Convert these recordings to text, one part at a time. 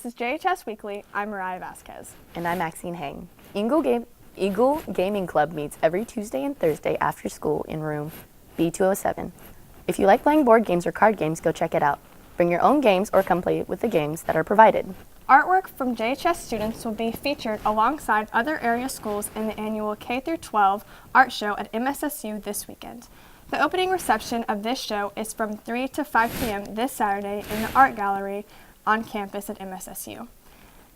This is JHS Weekly. I'm Mariah Vasquez. And I'm Maxine Hang. Eagle Gaming Club meets every Tuesday and Thursday after school in room B207. If you like playing board games or card games, go check it out. Bring your own games or come play with the games that are provided. Artwork from JHS students will be featured alongside other area schools in the annual K-12 art show at MSSU this weekend. The opening reception of this show is from 3 to 5 p.m. this Saturday in the art gallery on campus at MSSU.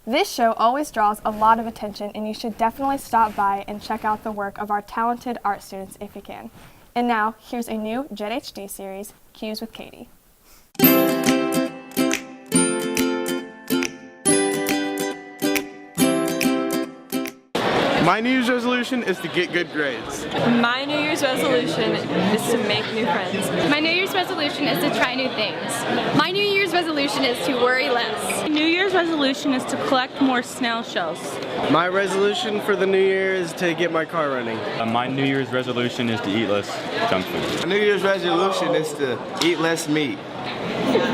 This show always draws a lot of attention, and you should definitely stop by and check out the work of our talented art students if you can. And now, here's a new JHD series, Cues with Katie. My New Year's resolution is to get good grades. My New Year's resolution is to make new friends. My New Year's resolution is to try new things. My New Year's resolution is to worry less. My New Year's resolution is to collect more snail shells. My resolution for the new year is to get my car running. My New Year's resolution is to eat less junk food. My New Year's resolution is to eat less meat.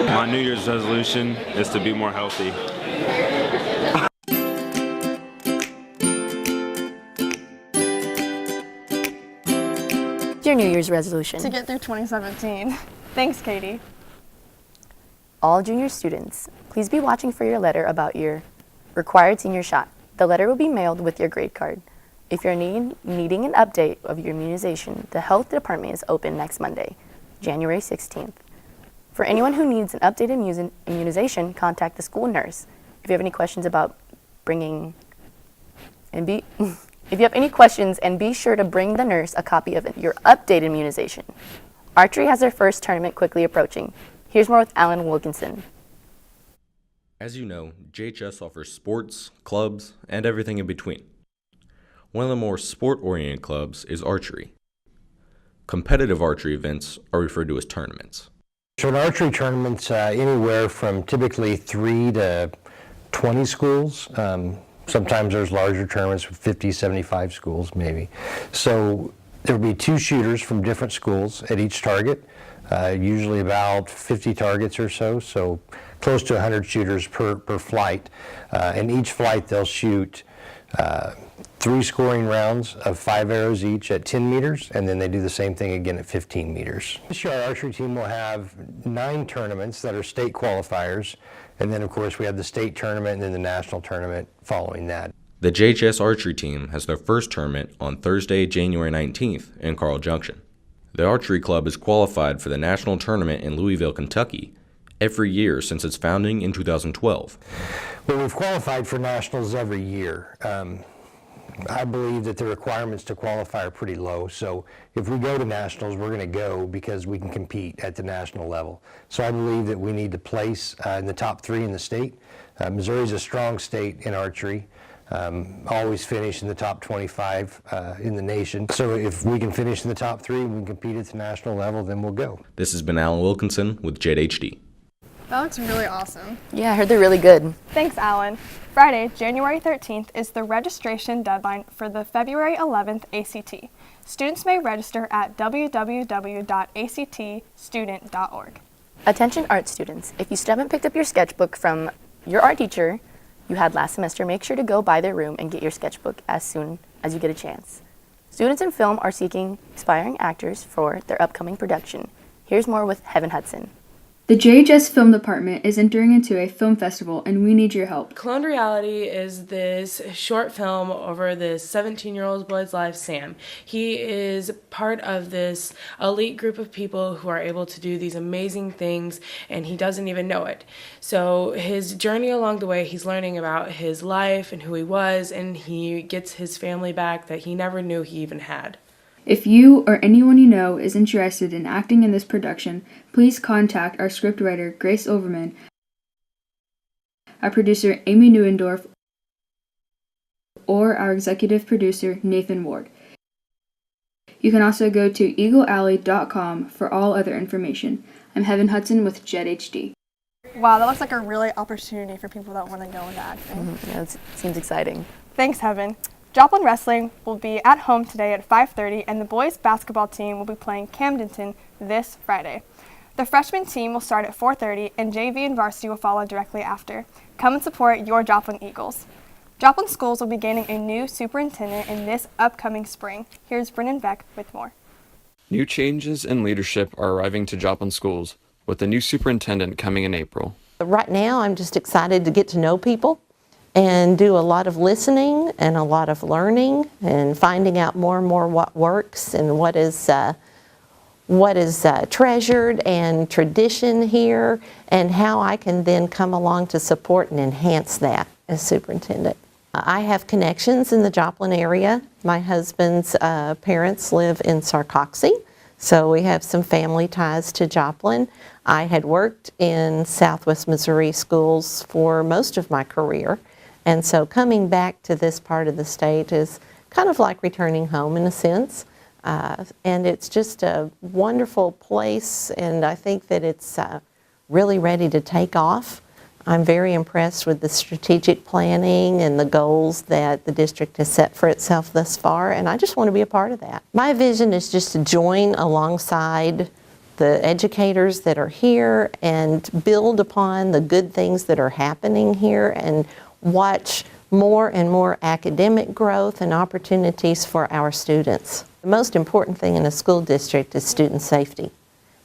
My New Year's resolution is to be more healthy. Your New Year's resolution. To get through 2017. Thanks, Katie. All junior students, please be watching for your letter about your required senior shot. The letter will be mailed with your grade card. If you're needing an update of your immunization, the health department is open next Monday, January 16th. For anyone who needs an updated immunization, contact the school nurse. If you have any questions If you have any questions, and be sure to bring the nurse a copy of your updated immunization. Archery has their first tournament quickly approaching. Here's more with Alan Wilkinson. As you know, JHS offers sports, clubs, and everything in between. One of the more sport-oriented clubs is archery. Competitive archery events are referred to as tournaments. So an archery tournament's anywhere from typically 3 to 20 schools. Sometimes there's larger tournaments with 50, 75 schools maybe. So there will be 2 shooters from different schools at each target, usually about 50 targets or so close to 100 shooters per flight. In each flight they'll shoot 3 scoring rounds of 5 arrows each at 10 meters, and then they do the same thing again at 15 meters. This year our archery team will have 9 tournaments that are state qualifiers, and then of course we have the state tournament and then the national tournament following that. The JHS archery team has their first tournament on Thursday, January 19th in Carl Junction. The archery club is qualified for the national tournament in Louisville, Kentucky, every year since its founding in 2012. Well, we've qualified for nationals every year. I believe that the requirements to qualify are pretty low, so if we go to nationals, we're going to go because we can compete at the national level. So I believe that we need to place in the top 3 in the state. Missouri's a strong state in archery, always finish in the top 25 in the nation. So if we can finish in the top 3 and we can compete at the national level, then we'll go. This has been Alan Wilkinson with JHD. That looks really awesome. Yeah, I heard they're really good. Thanks, Alan. Friday, January 13th is the registration deadline for the February 11th ACT. Students may register at www.actstudent.org. Attention art students, if you still haven't picked up your sketchbook from your art teacher you had last semester, make sure to go by their room and get your sketchbook as soon as you get a chance. Students in film are seeking aspiring actors for their upcoming production. Here's more with Heaven Hudson. The JHS Film Department is entering into a film festival, and we need your help. Cloned Reality is this short film over this 17-year-old boy's life, Sam. He is part of this elite group of people who are able to do these amazing things, and he doesn't even know it. So his journey along the way, he's learning about his life and who he was, and he gets his family back that he never knew he even had. If you or anyone you know is interested in acting in this production, please contact our scriptwriter, Grace Overman, our producer, Amy Neuendorf, or our executive producer, Nathan Ward. You can also go to eaglealley.com for all other information. I'm Heaven Hudson with JHD. Wow, that looks like a really opportunity for people that want to go into acting. Yeah, it seems exciting. Thanks, Heaven. Joplin Wrestling will be at home today at 5:30, and the boys basketball team will be playing Camdenton this Friday. The freshman team will start at 4:30 and JV and varsity will follow directly after. Come and support your Joplin Eagles. Joplin schools will be gaining a new superintendent in this upcoming spring. Here's Brennan Beck with more. New changes in leadership are arriving to Joplin schools, with the new superintendent coming in April. Right now, I'm just excited to get to know people and do a lot of listening and a lot of learning and finding out more and more what works and what is treasured and tradition here, and how I can then come along to support and enhance that as superintendent. I have connections in the Joplin area. My husband's parents live in Sarcoxie, so we have some family ties to Joplin. I had worked in Southwest Missouri schools for most of my career, and so coming back to this part of the state is kind of like returning home in a sense. And it's just a wonderful place, and I think that it's really ready to take off. I'm very impressed with the strategic planning and the goals that the district has set for itself thus far, and I just want to be a part of that. My vision is just to join alongside the educators that are here and build upon the good things that are happening here and watch more and more academic growth and opportunities for our students. The most important thing in a school district is student safety.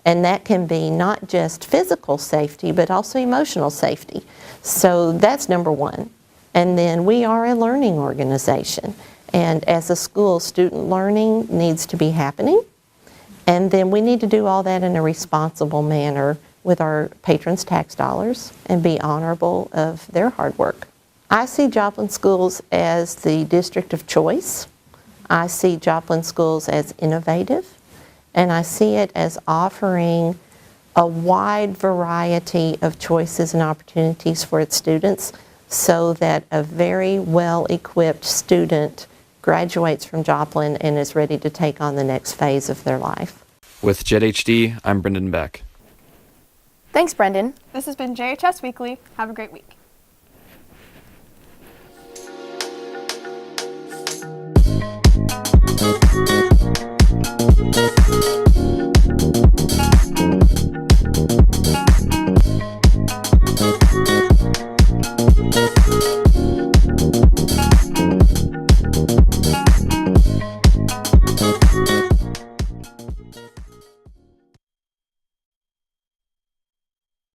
And that can be not just physical safety, but also emotional safety. So that's number one. And then we are a learning organization. And as a school, student learning needs to be happening. And then we need to do all that in a responsible manner with our patrons' tax dollars and be honorable of their hard work. I see Joplin schools as the district of choice. I see Joplin schools as innovative. And I see it as offering a wide variety of choices and opportunities for its students so that a very well-equipped student graduates from Joplin and is ready to take on the next phase of their life. With JHD, I'm Brendan Beck. Thanks, Brendan. This has been JHS Weekly. Have a great week.